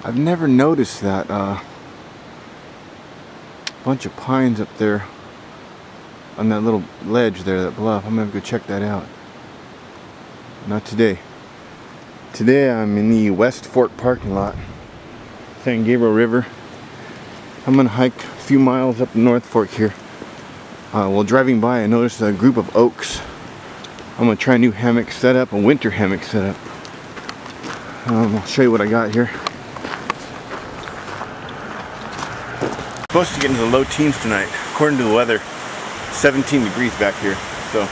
I've never noticed that bunch of pines up there on that little ledge there, that bluff. I'm gonna go check that out. Not today. Today I'm in the West Fork parking lot, San Gabriel River. I'm gonna hike a few miles up the North Fork here. While driving by, I noticed a group of oaks. I'm gonna try a new hammock setup, a winter hammock setup. I'll show you what I got here. Supposed to get into the low teens tonight, according to the weather. 17 degrees back here, so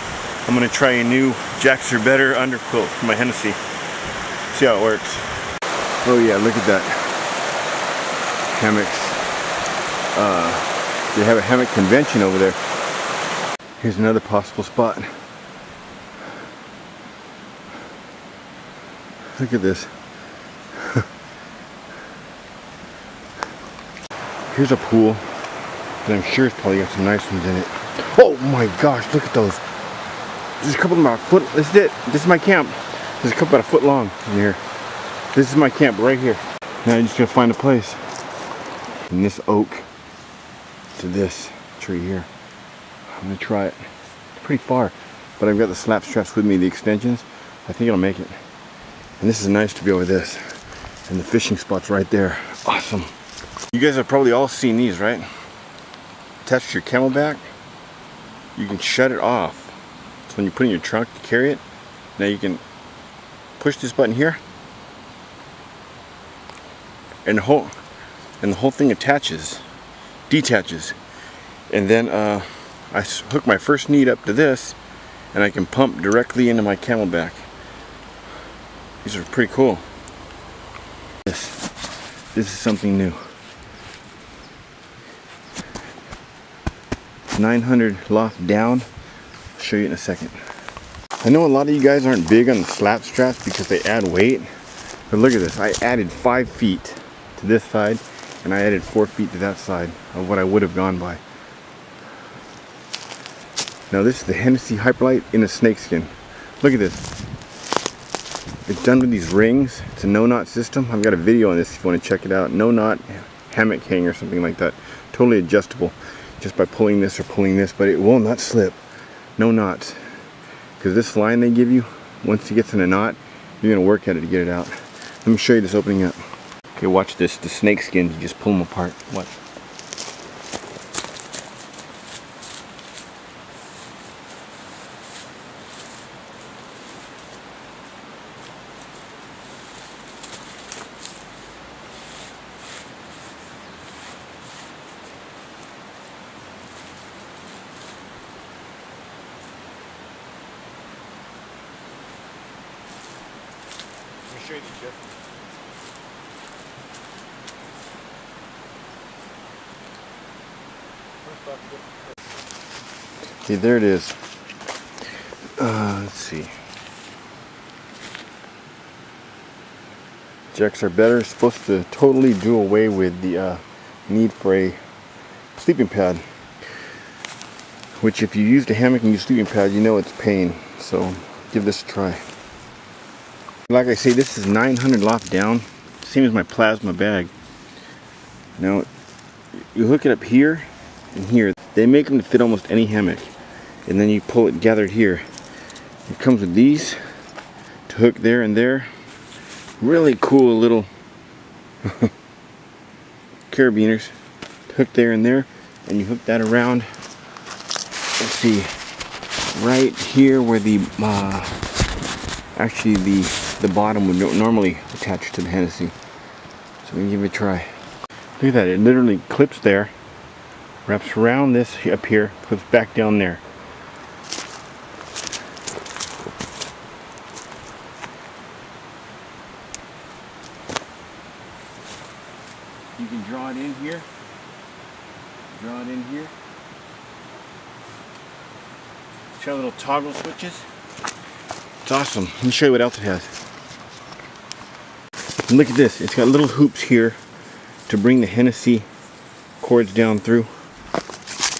I'm gonna try a new jackrbetter under quilt for my Hennessy. See how it works. Oh yeah, look at that. Hammocks. They have a hammock convention over there. Here's another possible spot. Look at this. Here's a pool, and I'm sure it's probably got some nice ones in it. Oh my gosh, look at those. There's a couple about a foot. This is it. This is my camp. There's a couple about a foot long in here. This is my camp right here. Now I just gotta find a place. From this oak to this tree here. I'm gonna try it. It's pretty far, but I've got the slap straps with me, the extensions. I think it'll make it. And this is nice to be over this. And the fishing spot's right there. Awesome. You guys have probably all seen these, right? Attached to your camelback, you can shut it off. So when you put it in your trunk to carry it, now you can push this button here, and the whole thing detaches. And then I hook my first knee up to this, and I can pump directly into my camelback. These are pretty cool. This is something new. 900 loft down. I'll show you in a second. I know a lot of you guys aren't big on the slap straps because they add weight, but look at this. I added 5 feet to this side, and I added 4 feet to that side of what I would have gone by. Now this is the Hennessy Hyperlight in a snakeskin. Look at this. It's done with these rings. It's a no-knot system. I've got a video on this if you want to check it out. No-knot hammock hang or something like that. Totally adjustable just by pulling this or pulling this, but it will not slip. No knots. Because this line they give you, once it gets in a knot, you're going to work at it to get it out. Let me show you this opening up. Okay, watch this. The snake skins, you just pull them apart. Watch. Show you the chip. Okay, there it is. Let's see. jackrbetter is supposed to totally do away with the need for a sleeping pad. Which, if you used a hammock and use a sleeping pad, you know it's pain. So give this a try. Like I say, this is 900 loft down, same as my plasma bag. Now, you hook it up here and here. They make them to fit almost any hammock, and then you pull it gathered here. It comes with these to hook there and there. Really cool little carabiners to hook there and there, and you hook that around. Let's see, right here where the actually the bottom would normally attach to the Hennessy. So we can give it a try. Look at that, it literally clips there, wraps around this up here, clips back down there. You can draw it in here, draw it in here. Show little toggle switches. It's awesome. Let me show you what else it has. And look at this. It's got little hoops here to bring the Hennessy cords down through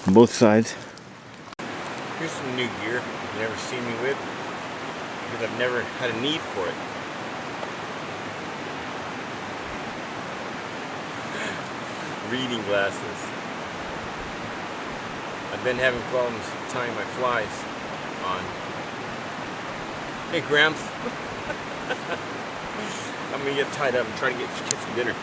on both sides. Here's some new gear you've never seen me with because I've never had a need for it. reading glasses. I've been having problems tying my flies on. Hey, Gramps. I'm gonna get tied up and try to get some dinner.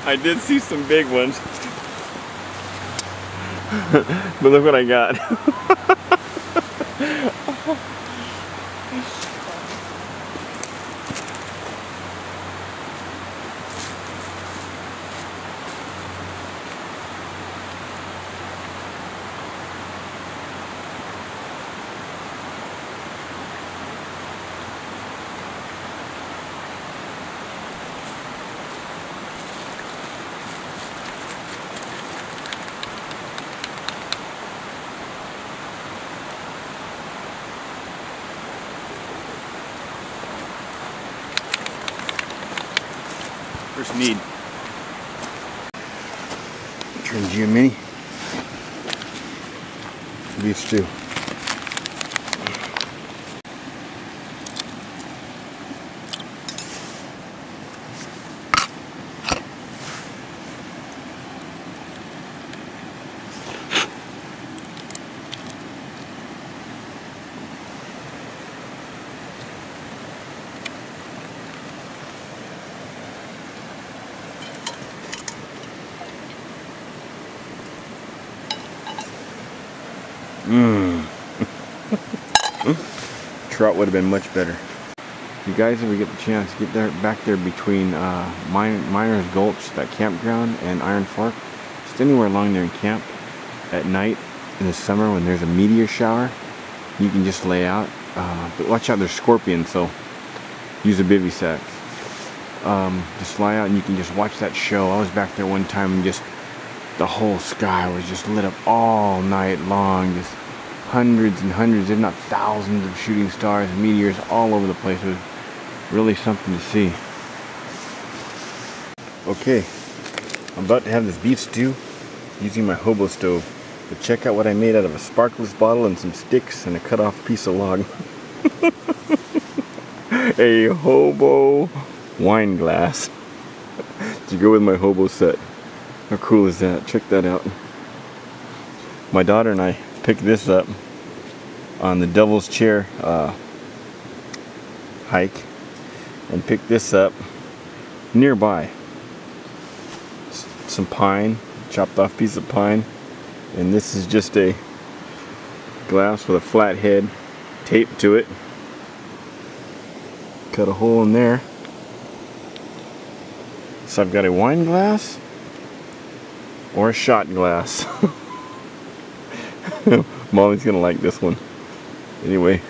I did see some big ones, but look what I got. First need. Trim G mini. Beef stew. Trout would have been much better. You guys, if we get the chance, get there back there between Miner's Gulch, that campground, and Iron Fork. Just anywhere along there and camp at night in the summer when there's a meteor shower. You can just lay out. But watch out, there's scorpions, so use a bivy sack. Just lie out and you can just watch that show. I was back there one time and just the whole sky was just lit up all night long. Just hundreds and hundreds, if not thousands, of shooting stars and meteors all over the place. It was really something to see. Okay, I'm about to have this beef stew using my Hobo stove. But check out what I made out of a sparkless bottle and some sticks and a cut off piece of log. A Hobo wine glass to go with my Hobo set. How cool is that? Check that out. My daughter and I picked this up on the Devil's Chair hike and picked this up nearby. Some pine, chopped off piece of pine, and this is just a glass with a flat head taped to it. Cut a hole in there. So I've got a wine glass or a shot glass. Molly's gonna like this one. Anyway,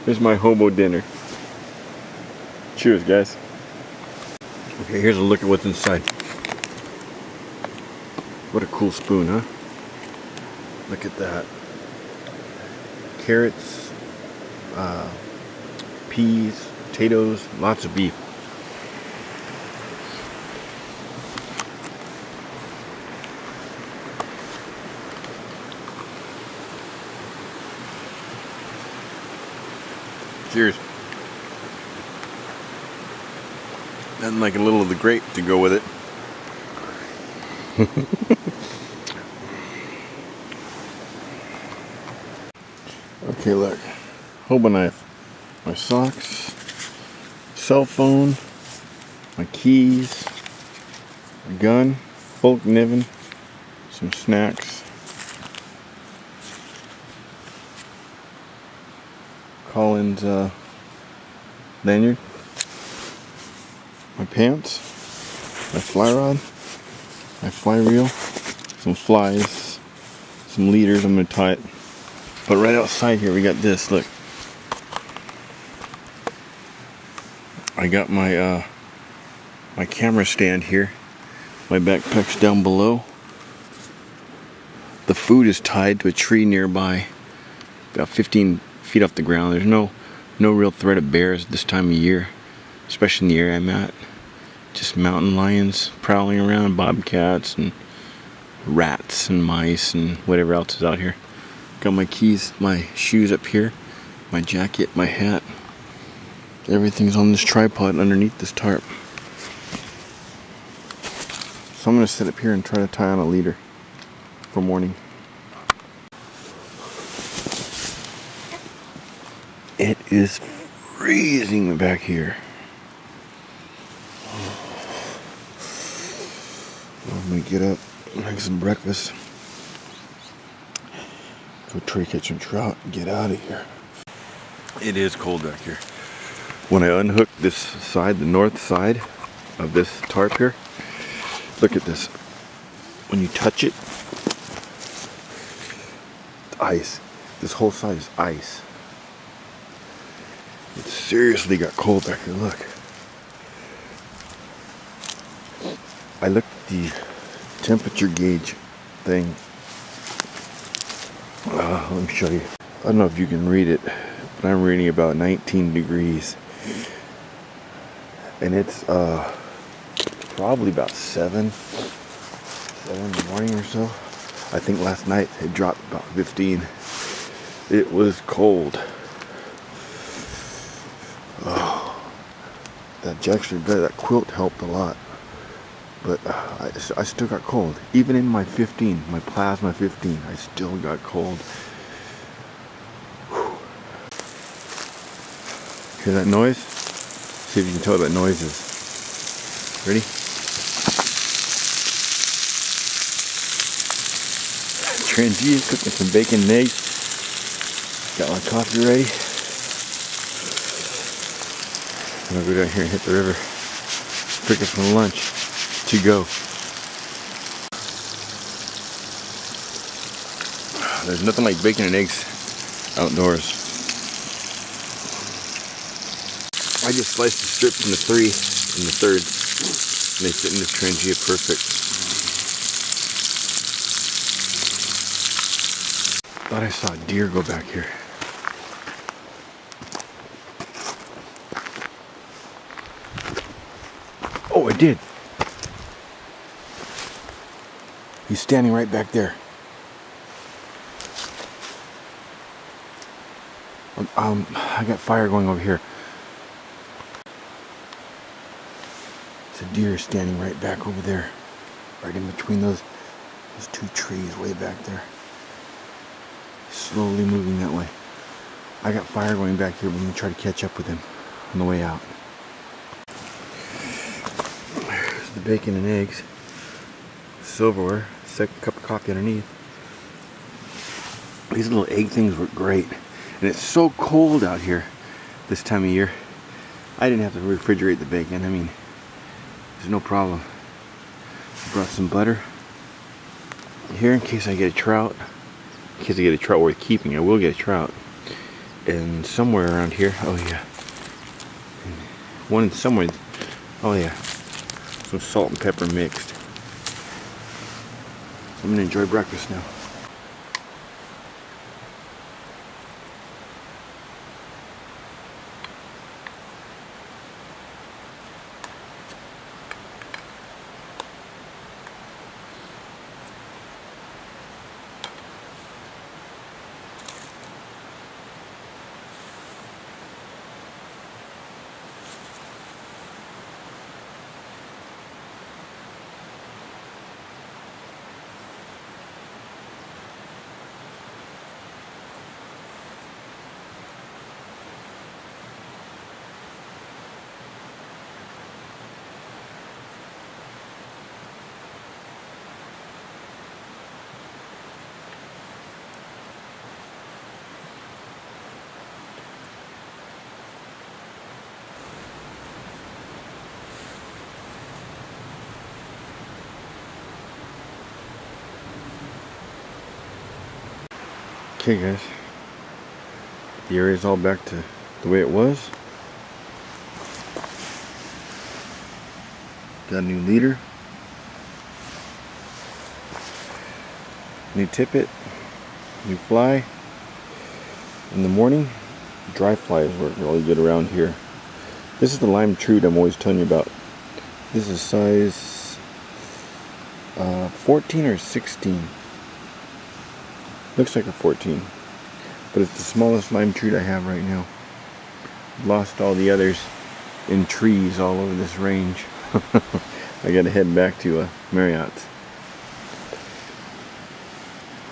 here's my Hobo dinner. Cheers, guys. Okay, here's a look at what's inside. What a cool spoon, huh? Look at that. Carrots, peas, potatoes, lots of beef. Cheers. Nothing like a little of the grape to go with it. Okay, look. Hobo knife. My socks. Cell phone. My keys. My gun. Folk Niven. Some snacks. Collins lanyard. My pants. My fly rod. My fly reel. Some flies. Some leaders. I'm going to tie it. But right outside here we got this, look. I got my my camera stand here. My backpack's down below. The food is tied to a tree nearby, about 15 feet off the ground. There's no real threat of bears this time of year, especially in the area I'm at. Just mountain lions prowling around, bobcats and rats and mice and whatever else is out here. Got my keys, my shoes up here, my jacket, my hat. Everything's on this tripod underneath this tarp. So I'm going to sit up here and try to tie on a leader for morning. It is freezing back here. I'm going to get up, make some breakfast. Go try to catch some trout and get out of here. It is cold back here. When I unhook this side, the north side of this tarp here, look at this. When you touch it, it's ice. This whole side is ice. It seriously got cold back here, look. I looked at the temperature gauge thing. Let me show you. I don't know if you can read it, but I'm reading about 19 degrees. And it's probably about 7 in the morning or so. I think last night it dropped about 15. It was cold. Oh, that jackrbetter, that quilt helped a lot. But I still got cold. Even in my 15, my plasma 15, I still got cold. Whew. Hear that noise? See if you can tell what that noise is. Ready? Trangia cooking some bacon and eggs. Got my coffee ready. I'm gonna go down here and hit the river. Pick up some lunch. To go. There's nothing like bacon and eggs outdoors. I just sliced the strips into 3 and the third, and they fit in this Trangia perfect. Thought I saw a deer go back here. Oh, I did. He's standing right back there. I got fire going over here. It's a deer standing right back over there. Right in between those 2 trees way back there. Slowly moving that way. I got fire going back here, but I'm going to try to catch up with him on the way out. There's the bacon and eggs. Silverware. Second cup of coffee underneath. These little egg things work great. And it's so cold out here this time of year. I didn't have to refrigerate the bacon. I mean, there's no problem. I brought some butter here in case I get a trout. In case I get a trout worth keeping. I will get a trout. And somewhere around here, oh yeah. One somewhere, oh yeah. Some salt and pepper mixed. So I'm gonna enjoy breakfast now. Okay guys, the area is all back to the way it was. Got a new leader, new tippet, new fly. In the morning, dry flies work really good around here. This is the lime trude I'm always telling you about. This is size 14 or 16. Looks like a 14, but it's the smallest lime trude I have right now. Lost all the others in trees all over this range. I gotta head back to Marriott's.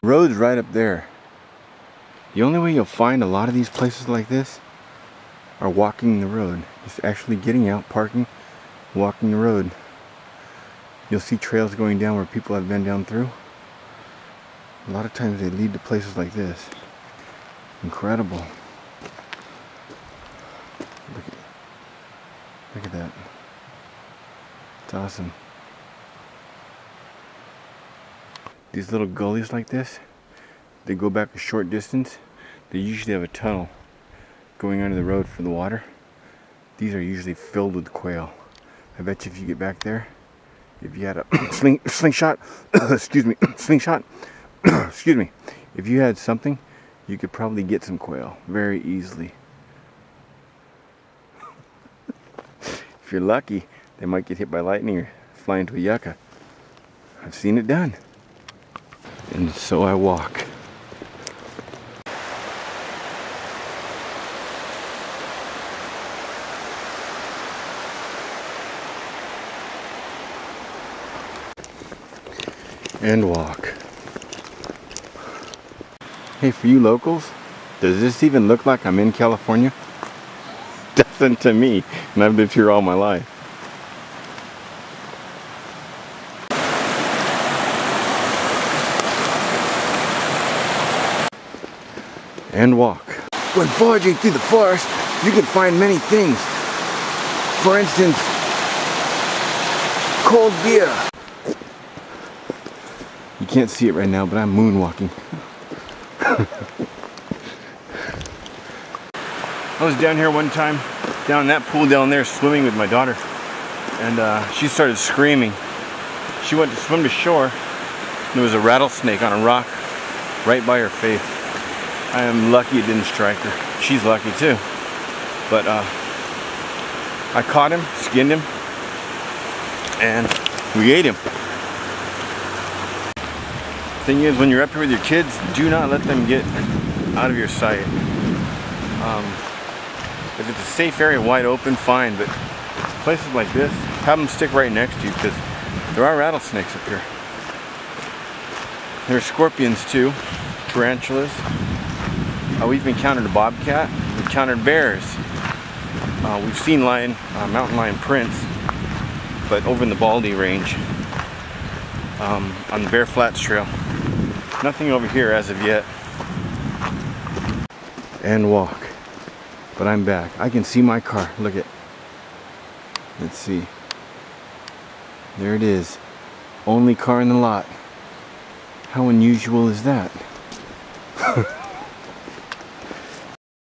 The road's right up there. The only way you'll find a lot of these places like this are walking the road. Just actually getting out, parking, walking the road. You'll see trails going down where people have been down through. A lot of times they lead to places like this. Incredible. Look at that. It's awesome. These little gullies like this, they go back a short distance. They usually have a tunnel going under the road for the water. These are usually filled with quail. I bet you if you get back there, if you had a slingshot, excuse me, slingshot, excuse me, if you had something, you could probably get some quail very easily. If you're lucky, they might get hit by lightning or fly into a yucca. I've seen it done. And so I walk. And walk. Hey, for you locals, does this even look like I'm in California? Doesn't to me, and I've lived here all my life. And walk. When foraging through the forest, you can find many things. For instance, cold beer. You can't see it right now, but I'm moonwalking. I was down here one time, down in that pool down there, swimming with my daughter, and she started screaming. She went to swim to shore, and there was a rattlesnake on a rock right by her face. I am lucky it didn't strike her. She's lucky too. But I caught him, skinned him, and we ate him. Thing is, when you're up here with your kids, do not let them get out of your sight. If it's a safe area, wide open, fine, but places like this, have them stick right next to you, because there are rattlesnakes up here. There are scorpions too, tarantulas. We've encountered a bobcat, we've encountered bears. We've seen mountain lion prints, but over in the Baldy range, on the Bear Flats Trail. Nothing over here as of yet. And walk. But I'm back. I can see my car. Look at. Let's see. There it is. Only car in the lot. How unusual is that?